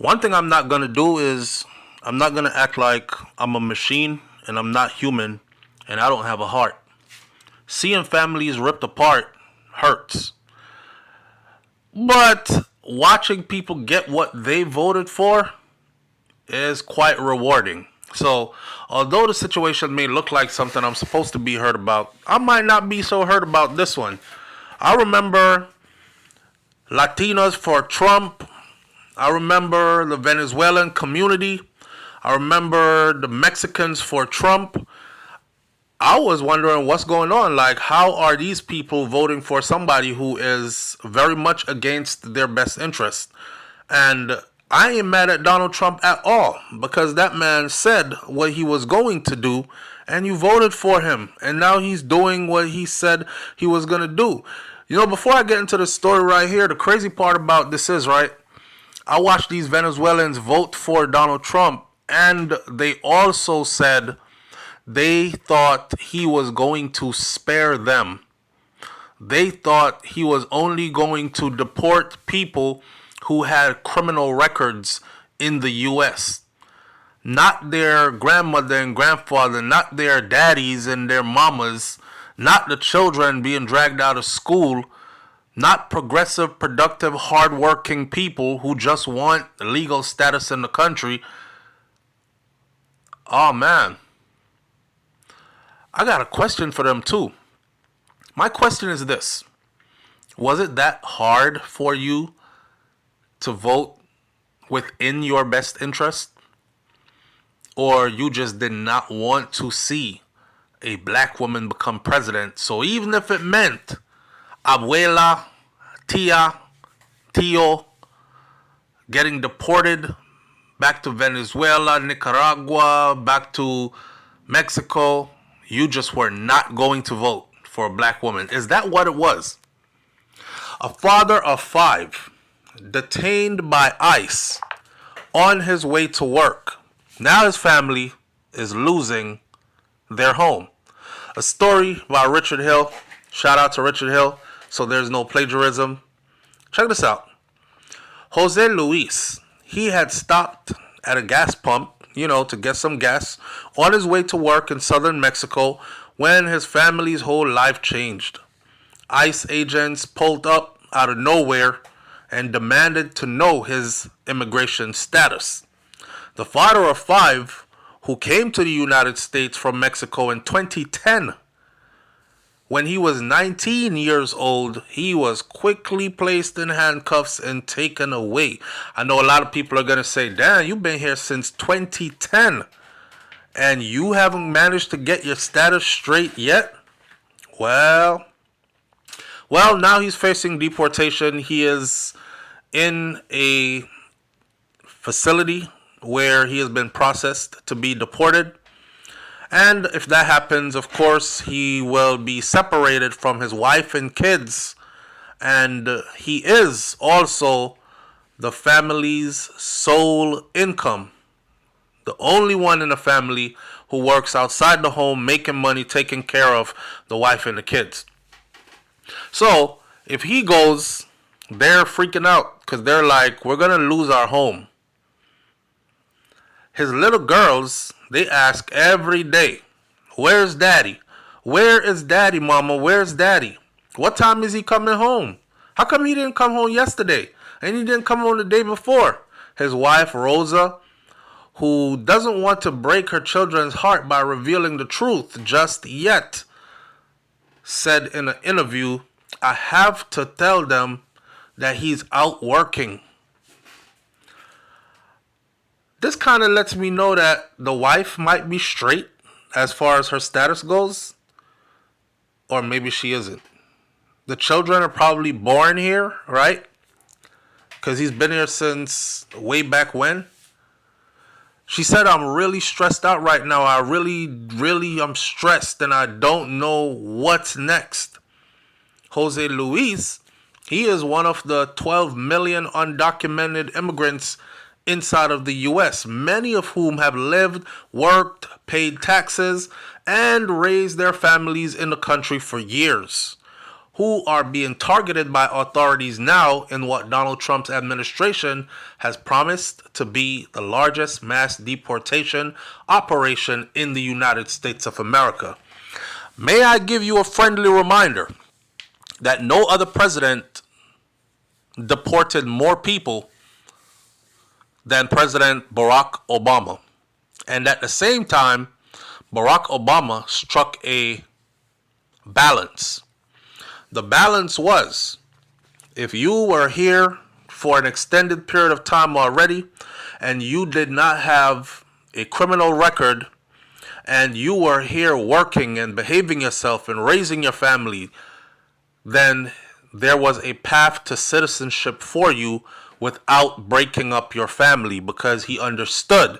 One thing I'm not going to do is I'm not going to act like I'm a machine and I'm not human and I don't have a heart. Seeing families ripped apart hurts. But watching people get what they voted for is quite rewarding. So, although the situation may look like something I'm supposed to be heard about, I might not be so hurt about this one. I remember Latinos for Trump. I remember the Venezuelan community. I remember the Mexicans for Trump. I was wondering what's going on. Like, how are these people voting for somebody who is very much against their best interest? And I ain't mad at Donald Trump at all, because that man said what he was going to do and you voted for him. And now he's doing what he said he was going to do. You know, before I get into the story right here, the crazy part about this is, right, I watched these Venezuelans vote for Donald Trump, and they also said they thought he was going to spare them. They thought he was only going to deport people who had criminal records in the U.S. Not their grandmother and grandfather, not their daddies and their mamas, not the children being dragged out of school, not progressive, productive, hardworking people who just want legal status in the country. Oh, man. I got a question for them, too. My question is this. Was it that hard for you to vote within your best interest? Or you just did not want to see a black woman become president? So even if it meant abuela, tia, tío getting deported back to Venezuela, Nicaragua, back to Mexico, you just were not going to vote for a black woman. Is that what it was? A father of 5 detained by ICE on his way to work. Now his family is losing their home. A story by Richard Hill. Shout out to Richard Hill, so there's no plagiarism. Check this out. Jose Luis, he had stopped at a gas pump, to get some gas on his way to work in southern Mexico when his family's whole life changed. ICE agents pulled up out of nowhere and demanded to know his immigration status. The father of 5, who came to the United States from Mexico in 2010, when he was 19 years old, he was quickly placed in handcuffs and taken away. I know a lot of people are going to say, damn, you've been here since 2010 and you haven't managed to get your status straight yet? Well, now he's facing deportation. He is in a facility where he has been processed to be deported. And if that happens, of course, he will be separated from his wife and kids. And he is also the family's sole income. The only one in the family who works outside the home, making money, taking care of the wife and the kids. So, if he goes, they're freaking out because they're like, we're going to lose our home. His little girls, they ask every day, where's daddy? Where is daddy, mama? Where's daddy? What time is he coming home? How come he didn't come home yesterday? And he didn't come home the day before? His wife, Rosa, who doesn't want to break her children's heart by revealing the truth just yet, said in an interview, I have to tell them that he's out working. This kind of lets me know that the wife might be straight as far as her status goes. Or maybe she isn't. The children are probably born here, right? Because he's been here since way back when. She said, I'm really stressed out right now. I really am stressed and I don't know what's next. Jose Luis, he is one of the 12 million undocumented immigrants inside of the U.S., many of whom have lived, worked, paid taxes, and raised their families in the country for years. who are being targeted by authorities now in what Donald Trump's administration has promised to be the largest mass deportation operation in the United States of America. May I give you a friendly reminder that no other president deported more people than President Barack Obama. And at the same time, Barack Obama struck a balance. The balance was, if you were here for an extended period of time already and you did not have a criminal record and you were here working and behaving yourself and raising your family, then there was a path to citizenship for you without breaking up your family, because he understood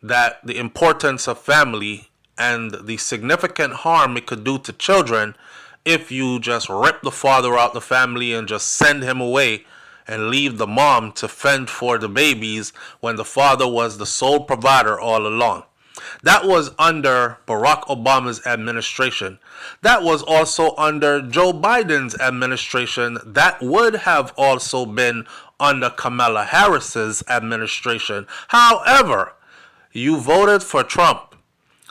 that the importance of family and the significant harm it could do to children if you just rip the father out the family and just send him away and leave the mom to fend for the babies when the father was the sole provider all along. That was under Barack Obama's administration. That was also under Joe Biden's administration. That would have also been under Kamala Harris's administration. However, you voted for Trump.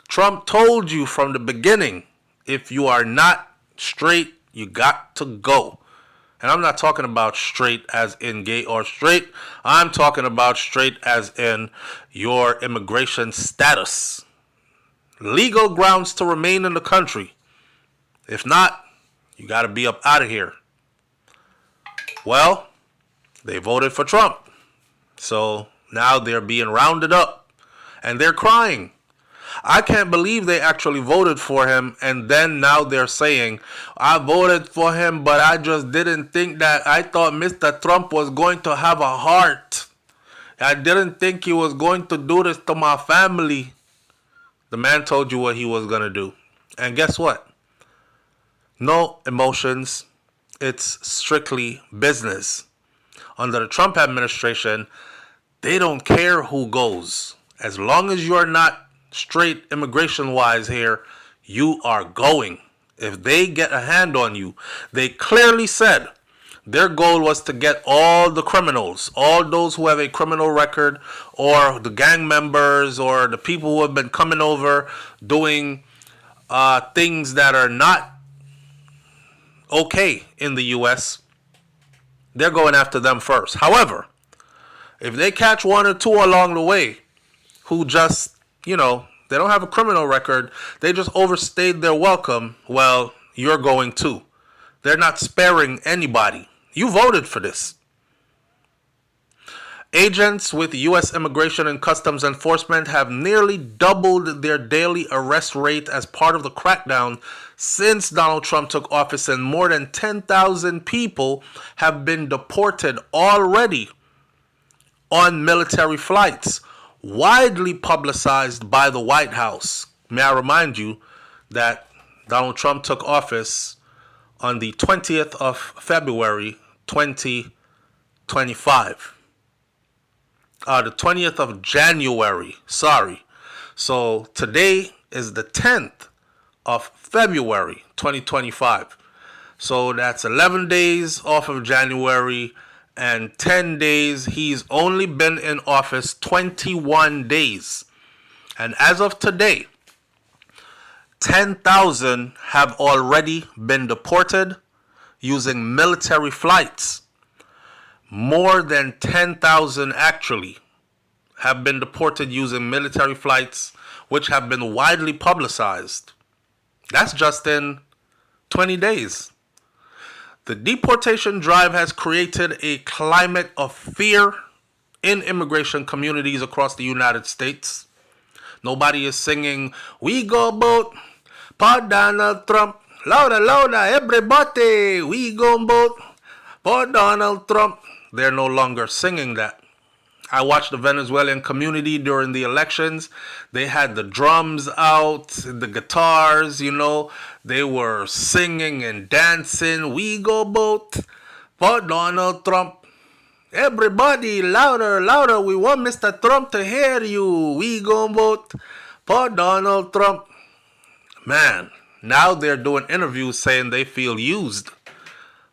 Trump told you from the beginning, if you are not straight, you got to go. And I'm not talking about straight as in gay or straight. I'm talking about straight as in your immigration status. Legal grounds to remain in the country. If not, you got to be up out of here. Well, they voted for Trump. So now they're being rounded up and they're crying. I can't believe they actually voted for him, and then now they're saying, I voted for him, but I just didn't think that. I thought Mr. Trump was going to have a heart. I didn't think he was going to do this to my family. The man told you what he was going to do. And guess what? No emotions. It's strictly business. Under the Trump administration, they don't care who goes. As long as you're not straight immigration-wise here, you are going. If they get a hand on you, they clearly said their goal was to get all the criminals, all those who have a criminal record, or the gang members, or the people who have been coming over doing things that are not okay in the U.S. They're going after them first. However, if they catch one or two along the way who just, they don't have a criminal record, they just overstayed their welcome, well, you're going too. They're not sparing anybody. You voted for this. Agents with U.S. Immigration and Customs Enforcement have nearly doubled their daily arrest rate as part of the crackdown since Donald Trump took office, and more than 10,000 people have been deported already on military flights, widely publicized by the White House. May I remind you that Donald Trump took office on the 20th of February, 2025. The 20th of January, sorry. So today is the 10th of February, 2025. So that's 11 days off of January and 10 days. He's only been in office 21 days. And as of today, 10,000 have already been deported using military flights. More than 10,000 actually have been deported using military flights, which have been widely publicized. That's just in 20 days. The deportation drive has created a climate of fear in immigration communities across the United States. Nobody is singing, "We go vote for Donald Trump. Louder, louder, everybody. We go vote for Donald Trump." They're no longer singing that. I watched the Venezuelan community during the elections. They had the drums out, the guitars, They were singing and dancing. "We go vote for Donald Trump. Everybody, louder, louder. We want Mr. Trump to hear you. We go vote for Donald Trump." Man, now they're doing interviews saying they feel used.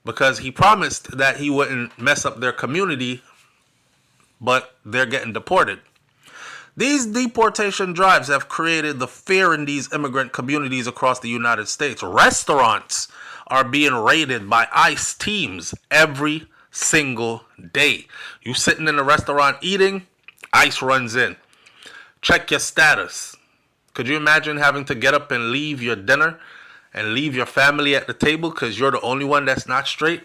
because he promised that he wouldn't mess up their community, but they're getting deported. These deportation drives have created the fear in these immigrant communities across the United States. Restaurants are being raided by ICE teams every single day. You sitting in a restaurant eating, ICE runs in. Check your status. Could you imagine having to get up and leave your dinner and leave your family at the table because you're the only one that's not straight?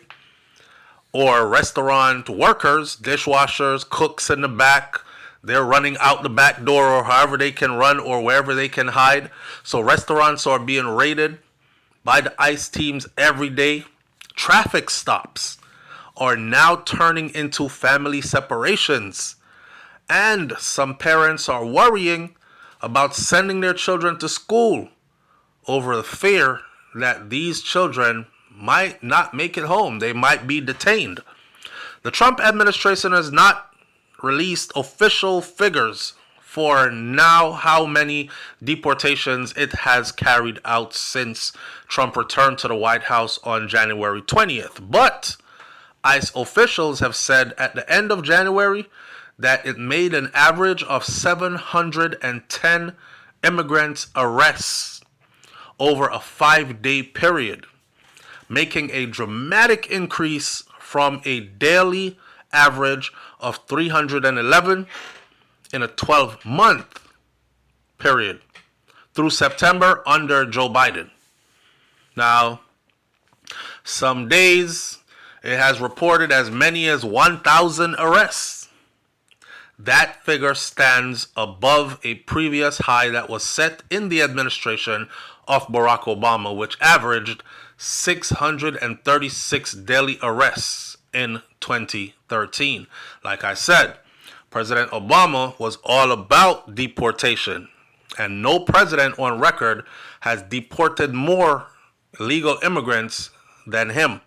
Or restaurant workers, dishwashers, cooks in the back, they're running out the back door or however they can run or wherever they can hide. So restaurants are being raided by the ICE teams every day. Traffic stops are now turning into family separations. And some parents are worrying about sending their children to school over the fear that these children might not make it home. They might be detained. The Trump administration has not released official figures for now how many deportations it has carried out since Trump returned to the White House on January 20th. But ICE officials have said at the end of January that it made an average of 710 immigrant arrests over a 5-day period, making a dramatic increase from a daily average of 311 in a 12-month period through September under Joe Biden. Now, some days it has reported as many as 1,000 arrests. That figure stands above a previous high that was set in the administration of Barack Obama, which averaged 636 daily arrests in 2013. Like I said, President Obama was all about deportation, and no president on record has deported more illegal immigrants than him.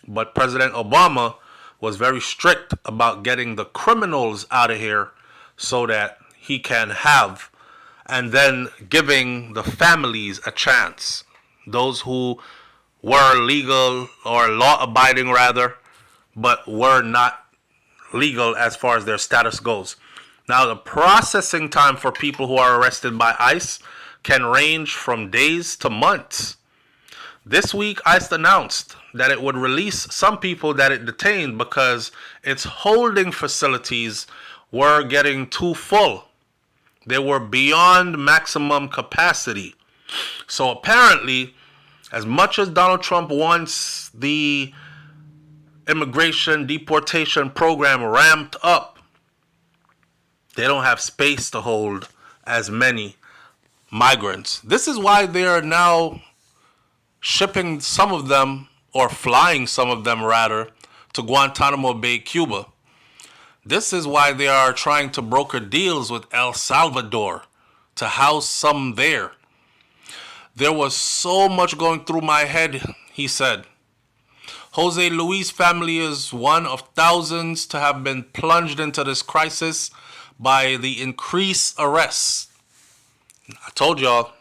But President Obama was very strict about getting the criminals out of here so that he can have, and then giving the families a chance. Those who were legal or law-abiding rather, but were not legal as far as their status goes. Now, the processing time for people who are arrested by ICE can range from days to months. This week, ICE announced that it would release some people that it detained because its holding facilities were getting too full. They were beyond maximum capacity. So apparently, as much as Donald Trump wants the immigration deportation program ramped up, they don't have space to hold as many migrants. This is why they are now shipping some of them, or flying some of them rather, to Guantanamo Bay, Cuba. This is why they are trying to broker deals with El Salvador to house some there. There was so much going through my head, he said. Jose Louise family is one of thousands to have been plunged into this crisis by the increased arrests. I told y'all,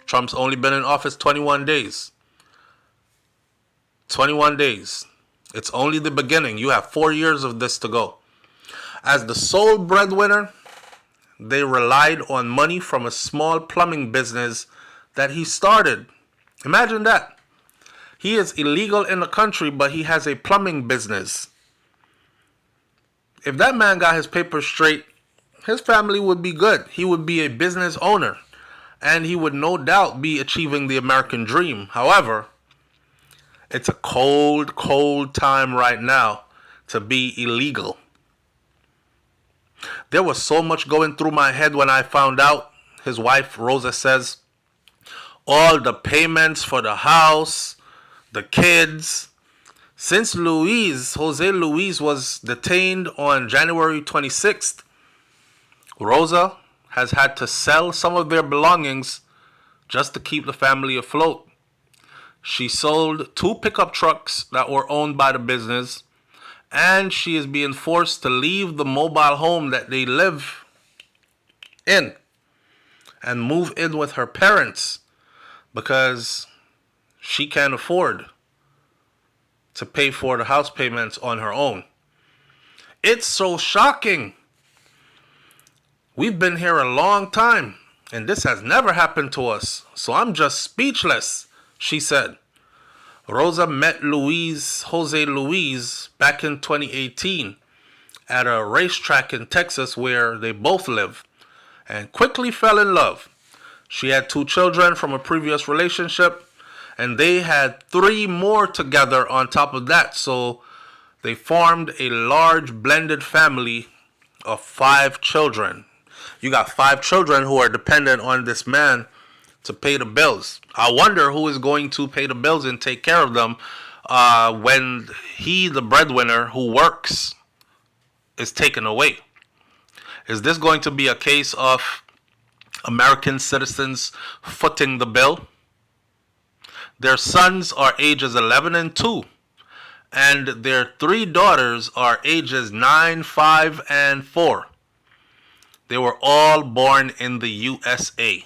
Trump's only been in office 21 days. 21 days. It's only the beginning. You have 4 years of this to go. As the sole breadwinner, they relied on money from a small plumbing business that he started. Imagine that. He is illegal in the country, but he has a plumbing business. If that man got his papers straight, his family would be good. He would be a business owner, and he would no doubt be achieving the American dream. However, it's a cold, cold time right now to be illegal. There was so much going through my head when I found out. His wife, Rosa, says, all the payments for the house, the kids. Since Jose Louise was detained on January 26th, Rosa has had to sell some of their belongings just to keep the family afloat. She sold 2 pickup trucks that were owned by the business, and she is being forced to leave the mobile home that they live in and move in with her parents because she can't afford to pay for the house payments on her own. It's so shocking. We've been here a long time, and this has never happened to us, so I'm just speechless, she said. Rosa met Jose Louise, back in 2018 at a racetrack in Texas where they both live, and quickly fell in love. She had 2 children from a previous relationship, and they had 3 more together on top of that, so they formed a large blended family of 5 children. You got 5 children who are dependent on this man to pay the bills. I wonder who is going to pay the bills and take care of them when he, the breadwinner who works, is taken away. Is this going to be a case of American citizens footing the bill? Their sons are ages 11 and 2, and their 3 daughters are ages 9, 5, and 4. They were all born in the USA.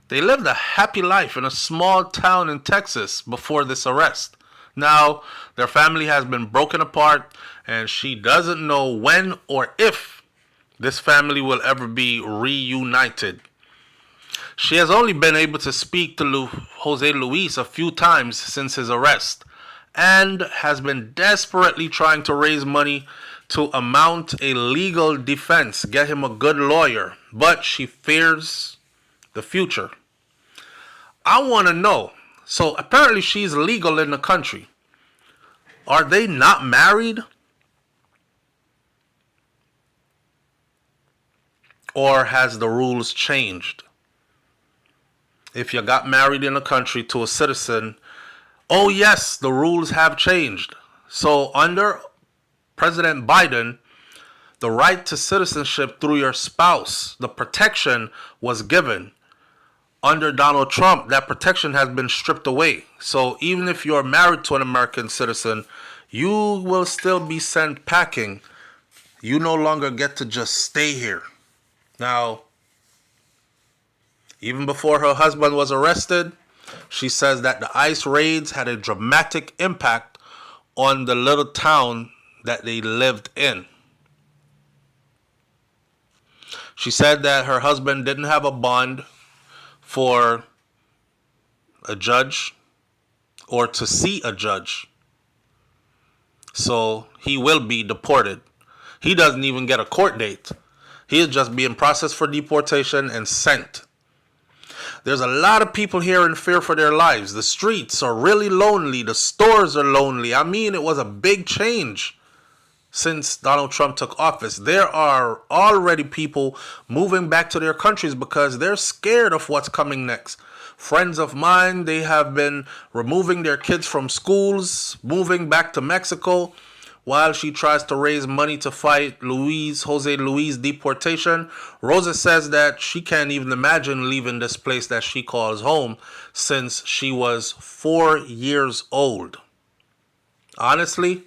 They lived a happy life in a small town in Texas before this arrest. Now, their family has been broken apart, and she doesn't know when or if this family will ever be reunited. She has only been able to speak to Jose Luis a few times since his arrest, and has been desperately trying to raise money to mount a legal defense, get him a good lawyer, but she fears the future. I want to know, so apparently she's legal in the country. Are they not married? Or has the rules changed? If you got married in a country to a citizen, oh yes, the rules have changed. So under President Biden, the right to citizenship through your spouse, the protection was given. Under Donald Trump, that protection has been stripped away. So even if you're married to an American citizen, you will still be sent packing. You no longer get to just stay here. Now, even before her husband was arrested, she says that the ICE raids had a dramatic impact on the little town that they lived in. She said that her husband didn't have a bond for a judge or to see a judge. So he will be deported. He doesn't even get a court date. He is just being processed for deportation and sent. There's a lot of people here in fear for their lives. The streets are really lonely. The stores are lonely. I mean, it was a big change since Donald Trump took office. There are already people moving back to their countries because they're scared of what's coming next. Friends of mine, they have been removing their kids from schools, moving back to Mexico while she tries to raise money to fight Jose Luis deportation. Rosa says that she can't even imagine leaving this place that she calls home since she was 4 years old. Honestly,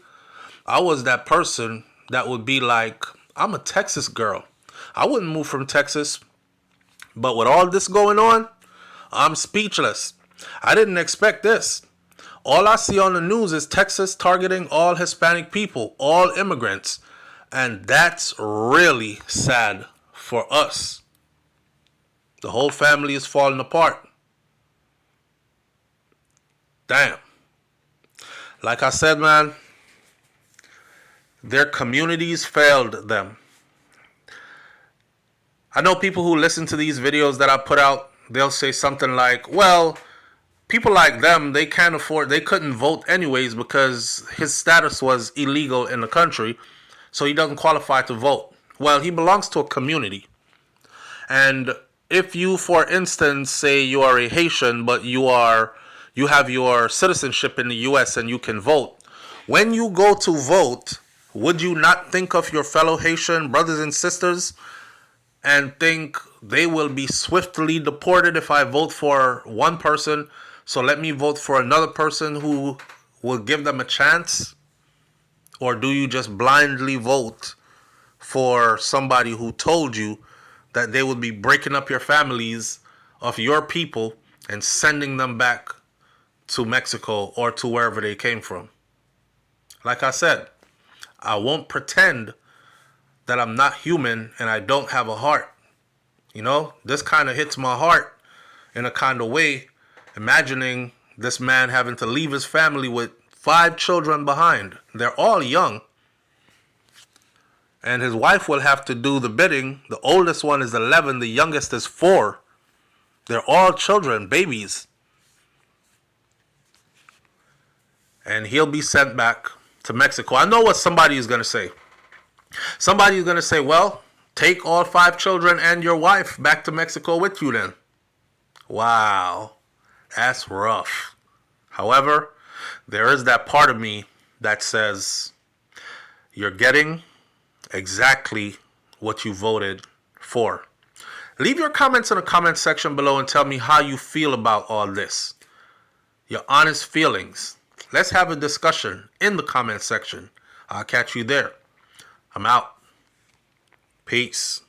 I was that person that would be like, I'm a Texas girl. I wouldn't move from Texas. But with all this going on, I'm speechless. I didn't expect this. All I see on the news is Texas targeting all Hispanic people, all immigrants. And that's really sad for us. The whole family is falling apart. Damn. Like I said, man, their communities failed them. I know people who listen to these videos that I put out, they'll say something like, well, people like them, they couldn't vote anyways because his status was illegal in the country, so he doesn't qualify to vote. Well, he belongs to a community. And if you, for instance, say you are a Haitian, but you have your citizenship in the U.S. and you can vote, when you go to vote, would you not think of your fellow Haitian brothers and sisters and think they will be swiftly deported if I vote for one person? So let me vote for another person who will give them a chance? Or do you just blindly vote for somebody who told you that they would be breaking up your families of your people and sending them back to Mexico or to wherever they came from? Like I said, I won't pretend that I'm not human and I don't have a heart. You know, this kind of hits my heart in a kind of way, imagining this man having to leave his family with 5 children behind. They're all young. And his wife will have to do the bidding. The oldest one is 11, the youngest is 4. They're all children, babies. And he'll be sent back to Mexico. I know what somebody is going to say. Somebody is going to say, well, take all 5 children and your wife back to Mexico with you then. Wow, that's rough. However, there is that part of me that says you're getting exactly what you voted for. Leave your comments in the comment section below and tell me how you feel about all this. Your honest feelings. Let's have a discussion in the comment section. I'll catch you there. I'm out. Peace.